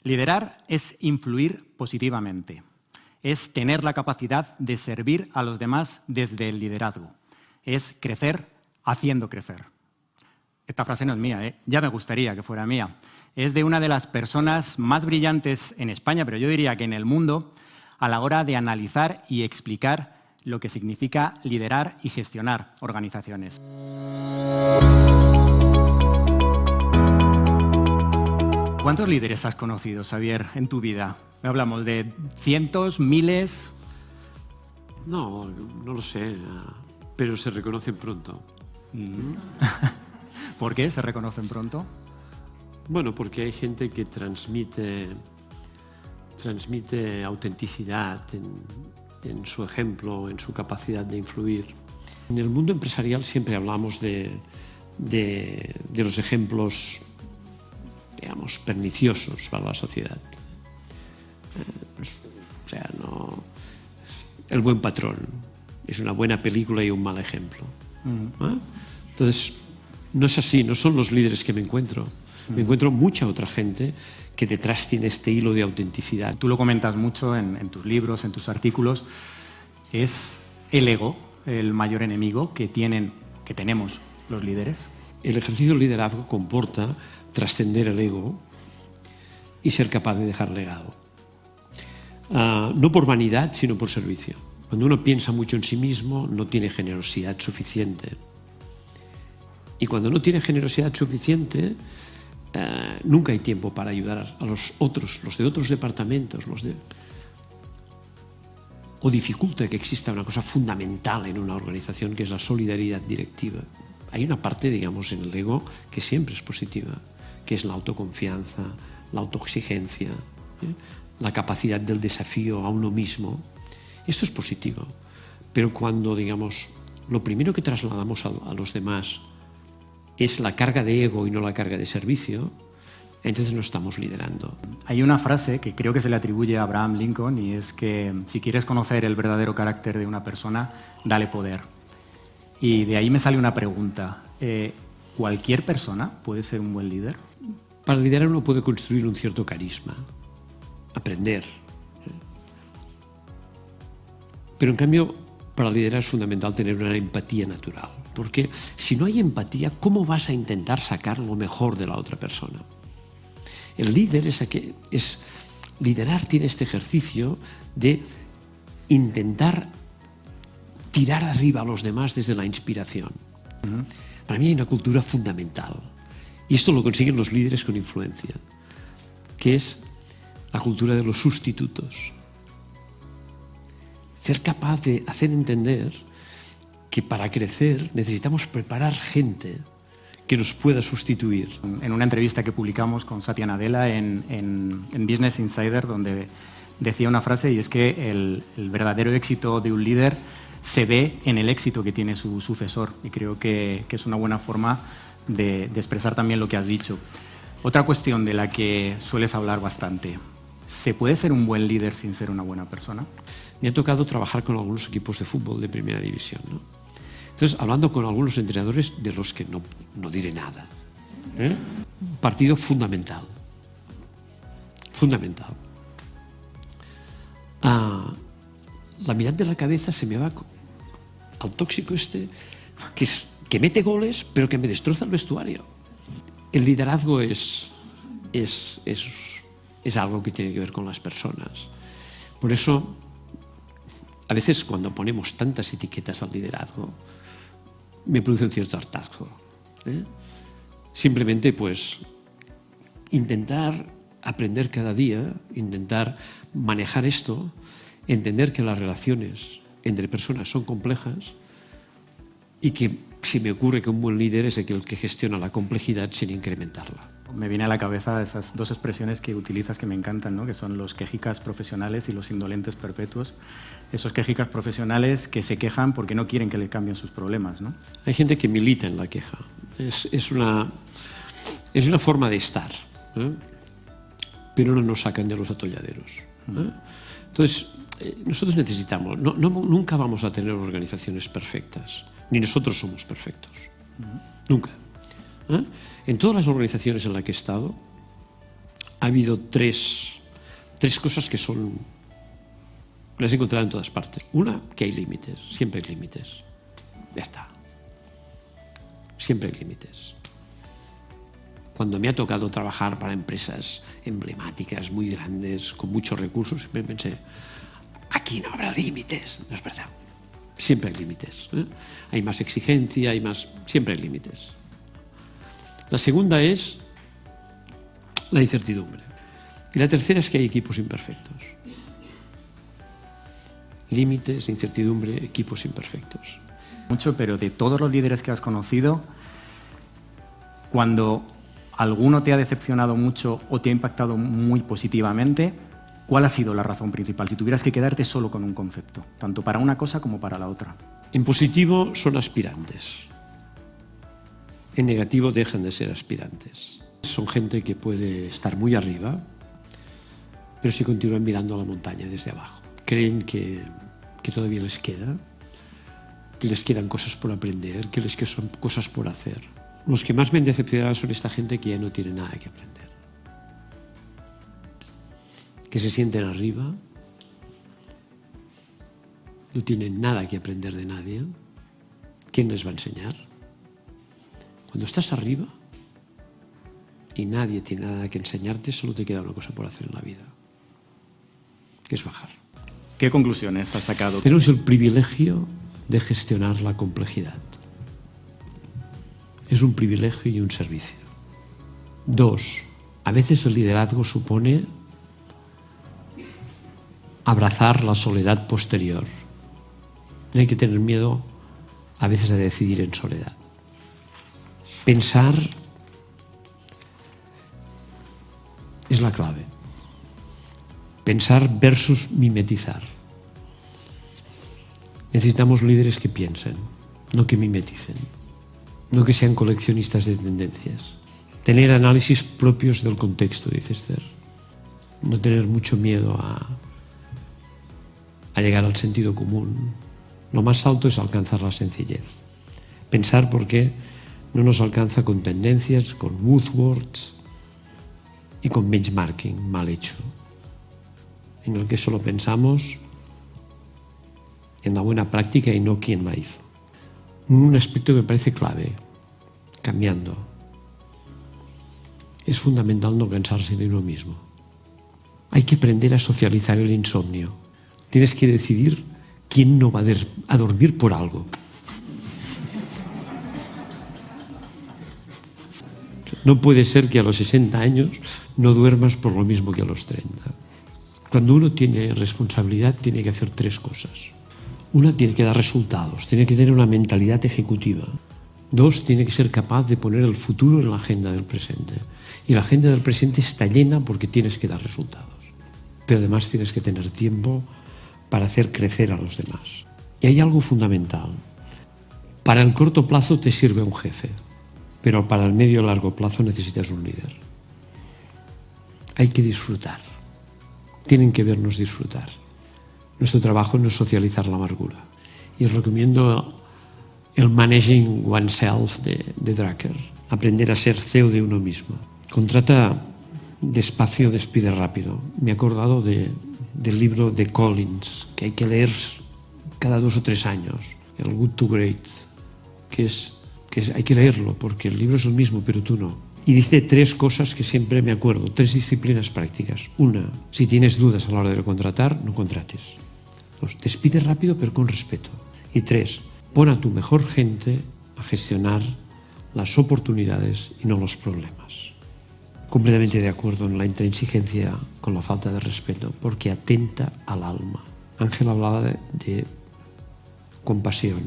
Liderar es influir positivamente. Es tener la capacidad de servir a los demás desde el liderazgo. Es crecer haciendo crecer. Esta frase no es mía, ¿eh? Ya me gustaría que fuera mía. Es de una de las personas más brillantes en España, pero yo diría que en el mundo, a la hora de analizar y explicar lo que significa liderar y gestionar organizaciones. ¿Cuántos líderes has conocido, Xavier, en tu vida? ¿Hablamos de cientos, miles? No lo sé, pero se reconocen pronto. ¿Por qué se reconocen pronto? Bueno, porque hay gente que transmite autenticidad en su ejemplo, en su capacidad de influir. En el mundo empresarial siempre hablamos de los ejemplos, digamos, perniciosos para la sociedad. El buen patrón es una buena película y un mal ejemplo. Entonces, no es así, no son los líderes que me encuentro. Me encuentro mucha otra gente que detrás tiene este hilo de autenticidad. Tú lo comentas mucho en tus libros, en tus artículos. ¿Es el ego el mayor enemigo que tenemos los líderes? El ejercicio del liderazgo comporta trascender el ego y ser capaz de dejar legado. No por vanidad, sino por servicio. Cuando uno piensa mucho en sí mismo, no tiene generosidad suficiente. Y cuando no tiene generosidad suficiente, nunca hay tiempo para ayudar a los otros, los de otros departamentos, o dificulta que exista una cosa fundamental en una organización, que es la solidaridad directiva. Hay una parte, digamos, en el ego que siempre es positiva, que es la autoconfianza, la autoexigencia, la capacidad del desafío a uno mismo. Esto es positivo, pero cuando, digamos, lo primero que trasladamos a los demás es la carga de ego y no la carga de servicio, entonces no estamos liderando. Hay una frase que creo que se le atribuye a Abraham Lincoln y es que si quieres conocer el verdadero carácter de una persona, dale poder. Y de ahí me sale una pregunta. ¿Cualquier persona puede ser un buen líder? Para liderar uno puede construir un cierto carisma, aprender. Pero en cambio, para liderar es fundamental tener una empatía natural. Porque si no hay empatía, ¿cómo vas a intentar sacar lo mejor de la otra persona? El líder liderar tiene este ejercicio de intentar tirar arriba a los demás desde la inspiración. Para mí hay una cultura fundamental, y esto lo consiguen los líderes con influencia, que es la cultura de los sustitutos. Ser capaz de hacer entender que para crecer necesitamos preparar gente que nos pueda sustituir. En una entrevista que publicamos con Satya Nadella en Business Insider, donde decía una frase, y es que el verdadero éxito de un líder se ve en el éxito que tiene su sucesor, y creo que es una buena forma de expresar también lo que has dicho. Otra cuestión de la que sueles hablar bastante: ¿se puede ser un buen líder sin ser una buena persona? Me ha tocado trabajar con algunos equipos de fútbol de primera división, ¿no? Entonces, hablando con algunos entrenadores de los que no diré nada. Un partido fundamental. Fundamental. La mitad de la cabeza se me va al tóxico este, que mete goles, pero que me destroza el vestuario. El liderazgo es algo que tiene que ver con las personas. Por eso, a veces cuando ponemos tantas etiquetas al liderazgo, me produce un cierto hartazgo. Simplemente, pues, intentar aprender cada día, intentar manejar esto, entender que las relaciones entre personas son complejas y que si me ocurre que un buen líder es aquel que gestiona la complejidad sin incrementarla. Me viene a la cabeza esas dos expresiones que utilizas que me encantan, ¿no? Que son los quejicas profesionales y los indolentes perpetuos. Esos quejicas profesionales que se quejan porque no quieren que le cambien sus problemas, ¿no? Hay gente que milita en la queja. Es una forma de estar, pero no nos sacan de los atolladeros. Entonces, nosotros necesitamos, nunca vamos a tener organizaciones perfectas, ni nosotros somos perfectos. Nunca. En todas las organizaciones en las que he estado, ha habido tres cosas que las he encontrado en todas partes. Una, que hay límites, siempre hay límites. Ya está. Siempre hay límites. Cuando me ha tocado trabajar para empresas emblemáticas, muy grandes, con muchos recursos, siempre pensé, aquí no habrá límites. No es verdad. Siempre hay límites. Hay más exigencia, siempre hay límites. La segunda es la incertidumbre. Y la tercera es que hay equipos imperfectos. Límites, incertidumbre, equipos imperfectos. Mucho, pero de todos los líderes que has conocido, cuando alguno te ha decepcionado mucho o te ha impactado muy positivamente, ¿cuál ha sido la razón principal? Si tuvieras que quedarte solo con un concepto, tanto para una cosa como para la otra. En positivo son aspirantes. En negativo dejan de ser aspirantes. Son gente que puede estar muy arriba, pero si continúan mirando a la montaña desde abajo. Creen que todavía les queda, que les quedan cosas por aprender, que les quedan cosas por hacer. Los que más me han decepcionado son esta gente que ya no tiene nada que aprender. Que se sienten arriba, no tienen nada que aprender de nadie. ¿Quién les va a enseñar? Cuando estás arriba y nadie tiene nada que enseñarte, solo te queda una cosa por hacer en la vida, que es bajar. ¿Qué conclusiones has sacado? Tenemos el privilegio de gestionar la complejidad. Es un privilegio y un servicio. 2, a veces el liderazgo supone abrazar la soledad posterior. No hay que tener miedo a veces a decidir en soledad. Pensar es la clave. Pensar versus mimetizar. Necesitamos líderes que piensen, no que mimeticen, no que sean coleccionistas de tendencias. Tener análisis propios del contexto, dice Esther. No tener mucho miedo a llegar al sentido común. Lo más alto es alcanzar la sencillez. Pensar por qué no nos alcanza con tendencias, con buzzwords y con benchmarking mal hecho, en el que solo pensamos en la buena práctica y no quién la hizo. Un aspecto que me parece clave, cambiando. Es fundamental no cansarse de uno mismo. Hay que aprender a socializar el insomnio. Tienes que decidir quién no va a dormir por algo. No puede ser que a los 60 años no duermas por lo mismo que a los 30. Cuando uno tiene responsabilidad, tiene que hacer 3 cosas. Una, tiene que dar resultados, tiene que tener una mentalidad ejecutiva. 2, tiene que ser capaz de poner el futuro en la agenda del presente. Y la agenda del presente está llena porque tienes que dar resultados. Pero además tienes que tener tiempo para hacer crecer a los demás. Y hay algo fundamental. Para el corto plazo te sirve un jefe, pero para el medio y largo plazo necesitas un líder. Hay que disfrutar. Tienen que vernos disfrutar. Nuestro trabajo no es socializar la amargura. Y os recomiendo el Managing Oneself de Drucker. Aprender a ser CEO de uno mismo. Contrata despacio, despide rápido. Me he acordado del libro de Collins, que hay que leer cada 2 o 3 años. El Good to Great, que hay que leerlo, porque el libro es el mismo, pero tú no. Y dice 3 cosas que siempre me acuerdo, 3 disciplinas prácticas. 1, si tienes dudas a la hora de contratar, no contrates. 2, despide rápido pero con respeto. Y 3, pon a tu mejor gente a gestionar las oportunidades y no los problemas. Completamente de acuerdo en la intransigencia con la falta de respeto, porque atenta al alma. Ángel hablaba de compasión.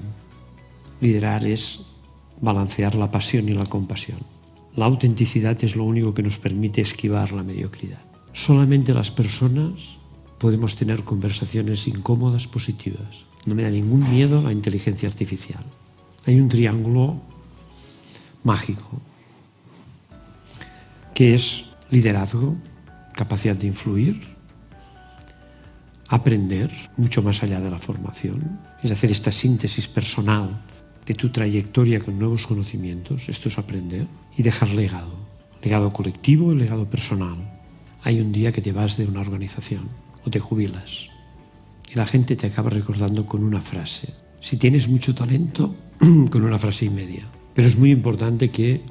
Liderar es balancear la pasión y la compasión. La autenticidad es lo único que nos permite esquivar la mediocridad. Solamente las personas podemos tener conversaciones incómodas, positivas. No me da ningún miedo la inteligencia artificial. Hay un triángulo mágico, que es liderazgo, capacidad de influir, aprender mucho más allá de la formación, es hacer esta síntesis personal de tu trayectoria con nuevos conocimientos, esto es aprender, y dejar legado colectivo y legado personal. hay un día que te vas de una organización o te jubilas y la gente te acaba recordando con una frase. Si tienes mucho talento, con una frase y media. Pero es muy importante que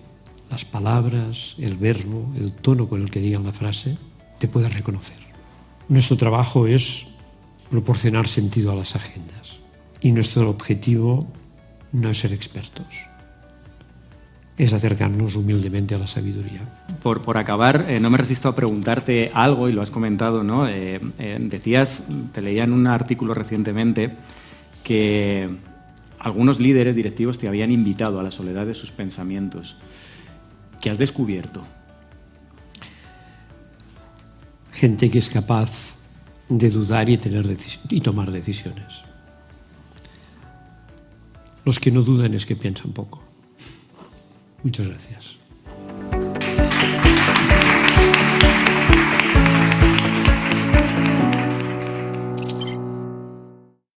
las palabras, el verbo, el tono con el que digan la frase, te puedas reconocer. Nuestro trabajo es proporcionar sentido a las agendas y nuestro objetivo no es ser expertos, es acercarnos humildemente a la sabiduría. Por acabar, no me resisto a preguntarte algo, y lo has comentado, ¿no? Decías, te leía en un artículo recientemente, que algunos líderes directivos te habían invitado a la soledad de sus pensamientos. ¿Qué has descubierto? Gente que es capaz de dudar y tomar decisiones. Los que no dudan es que piensan poco. Muchas gracias.